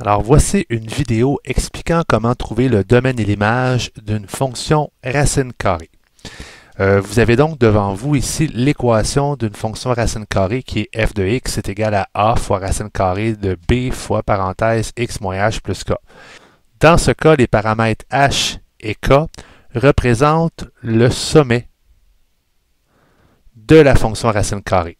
Alors voici une vidéo expliquant comment trouver le domaine et l'image d'une fonction racine carrée. Vous avez donc devant vous ici l'équation d'une fonction racine carrée qui est f de x est égal à a fois racine carrée de b fois parenthèse x moins h plus k. Dans ce cas, les paramètres h et k représentent le sommet de la fonction racine carrée.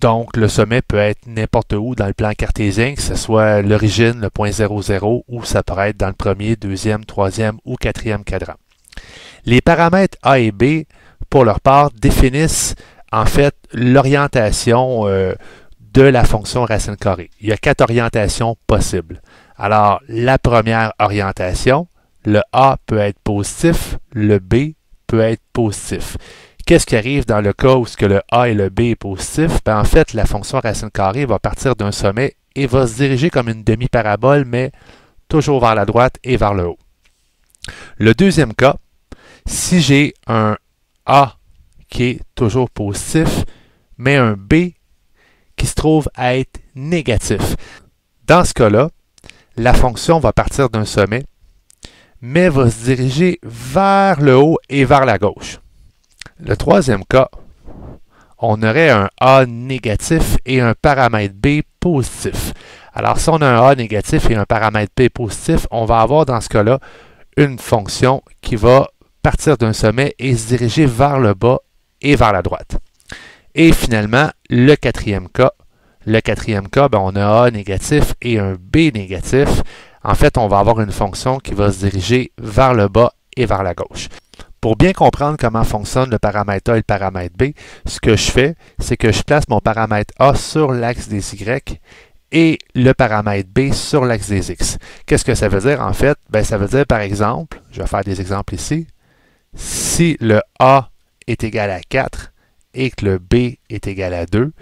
Donc, le sommet peut être n'importe où dans le plan cartésien, que ce soit l'origine, le point 0, 0, ou ça pourrait être dans le premier, deuxième, troisième ou quatrième cadran. Les paramètres A et B, pour leur part, définissent en fait l'orientation de la fonction racine carrée. Il y a 4 orientations possibles. Alors, la première orientation, le A peut être positif, le B peut être positif. Qu'est-ce qui arrive dans le cas où le A et le B est positif? En fait, la fonction racine carrée va partir d'un sommet et va se diriger comme une demi-parabole, mais toujours vers la droite et vers le haut. Le deuxième cas, si j'ai un A qui est toujours positif, mais un B qui se trouve à être négatif. Dans ce cas-là, la fonction va partir d'un sommet, mais va se diriger vers le haut et vers la gauche. Le troisième cas, on aurait un A négatif et un paramètre B positif. Alors, si on a un A négatif et un paramètre B positif, on va avoir dans ce cas-là une fonction qui va partir d'un sommet et se diriger vers le bas et vers la droite. Et finalement, le quatrième cas, on a un A négatif et un B négatif. En fait, on va avoir une fonction qui va se diriger vers le bas et vers la gauche. Pour bien comprendre comment fonctionne le paramètre A et le paramètre B, ce que je fais, c'est que je place mon paramètre A sur l'axe des Y et le paramètre B sur l'axe des X. Qu'est-ce que ça veut dire en fait? Ça veut dire par exemple, je vais faire des exemples ici, si le A est égal à 4 et que le B est égal à 2,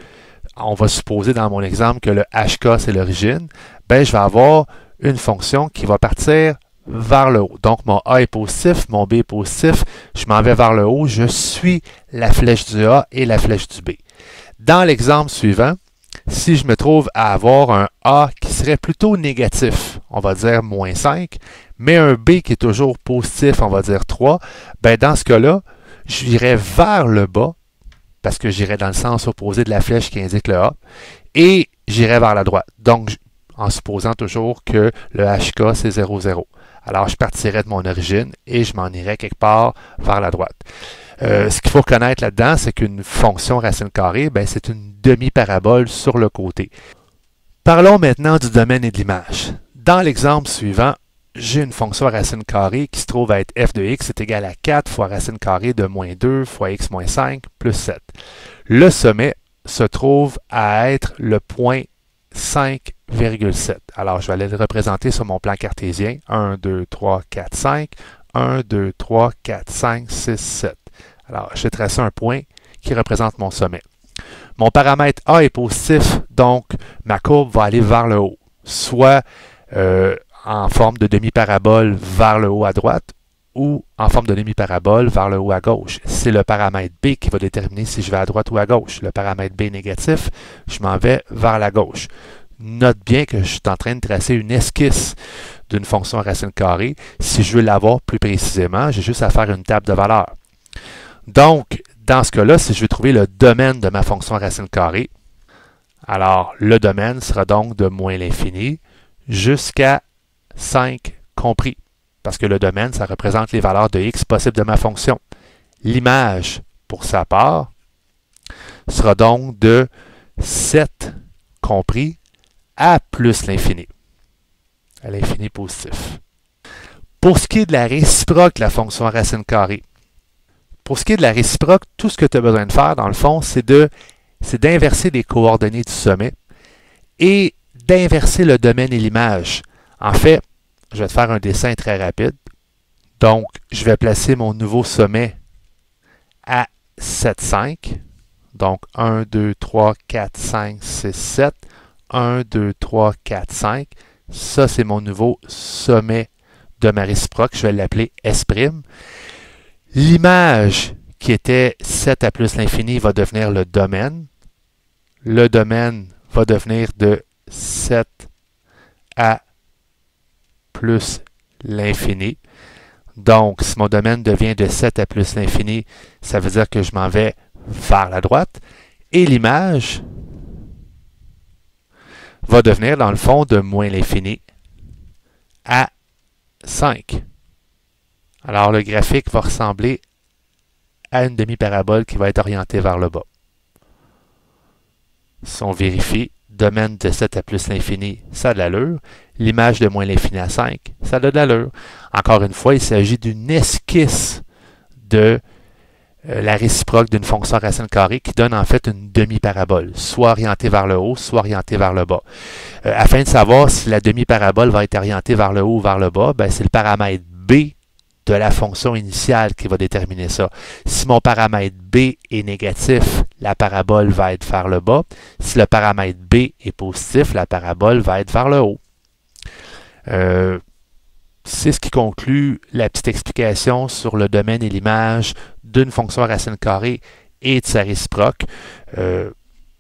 on va supposer dans mon exemple que le HK c'est l'origine, je vais avoir une fonction qui va partir vers le haut. Donc, mon A est positif, mon B est positif, je m'en vais vers le haut, je suis la flèche du A et la flèche du B. Dans l'exemple suivant, si je me trouve à avoir un A qui serait plutôt négatif, on va dire moins 5, mais un B qui est toujours positif, on va dire 3, dans ce cas-là, j'irai vers le bas, parce que j'irai dans le sens opposé de la flèche qui indique le A, et j'irai vers la droite. Donc, en supposant toujours que le HK c'est 0, 0. Alors, je partirai de mon origine et je m'en irai quelque part vers la droite. Ce qu'il faut reconnaître là-dedans, c'est qu'une fonction racine carrée, c'est une demi-parabole sur le côté. Parlons maintenant du domaine et de l'image. Dans l'exemple suivant, j'ai une fonction racine carrée qui se trouve à être f de x est égal à 4 fois racine carrée de moins 2 fois x moins 5 plus 7. Le sommet se trouve à être le point 5,7. Alors, je vais aller le représenter sur mon plan cartésien. 1, 2, 3, 4, 5. 1, 2, 3, 4, 5, 6, 7. Alors, j'ai tracé un point qui représente mon sommet. Mon paramètre A est positif, donc ma courbe va aller vers le haut, soit en forme de demi-parabole vers le haut à droite ou en forme de demi-parabole vers le haut à gauche. C'est le paramètre B qui va déterminer si je vais à droite ou à gauche. Le paramètre B négatif, je m'en vais vers la gauche. Note bien que je suis en train de tracer une esquisse d'une fonction racine carrée. Si je veux l'avoir plus précisément, j'ai juste à faire une table de valeurs. Donc, dans ce cas-là, si je veux trouver le domaine de ma fonction racine carrée, alors le domaine sera donc de moins l'infini jusqu'à 5 compris. Parce que le domaine, ça représente les valeurs de x possibles de ma fonction. L'image, pour sa part, sera donc de 7 compris à plus l'infini. À l'infini positif. Pour ce qui est de la réciproque de la fonction racine carrée, pour ce qui est de la réciproque, tout ce que tu as besoin de faire, dans le fond, c'est d'inverser les coordonnées du sommet et d'inverser le domaine et l'image. En fait, je vais te faire un dessin très rapide. Donc, je vais placer mon nouveau sommet à 7, 5. Donc, 1, 2, 3, 4, 5, 6, 7. 1, 2, 3, 4, 5. Ça, c'est mon nouveau sommet de ma réciproque. Je vais l'appeler S'. L'image qui était 7 à plus l'infini va devenir le domaine. Le domaine va devenir de 7 à plus l'infini. Donc, si mon domaine devient de 7 à plus l'infini, ça veut dire que je m'en vais vers la droite. Et l'image va devenir, dans le fond, de moins l'infini à 5. Alors, le graphique va ressembler à une demi-parabole qui va être orientée vers le bas. Si on vérifie, domaine de 7 à plus l'infini, ça a de l'allure. L'image de moins l'infini à 5, ça a de l'allure. Encore une fois, il s'agit d'une esquisse de la réciproque d'une fonction racine carrée qui donne en fait une demi-parabole, soit orientée vers le haut, soit orientée vers le bas. Afin de savoir si la demi-parabole va être orientée vers le haut ou vers le bas, c'est le paramètre B de la fonction initiale qui va déterminer ça. Si mon paramètre B est négatif, la parabole va être vers le bas. Si le paramètre B est positif, la parabole va être vers le haut. C'est ce qui conclut la petite explication sur le domaine et l'image d'une fonction racine carrée et de sa réciproque.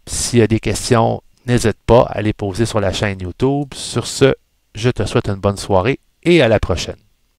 S'il y a des questions, n'hésite pas à les poser sur la chaîne YouTube. Sur ce, je te souhaite une bonne soirée et à la prochaine.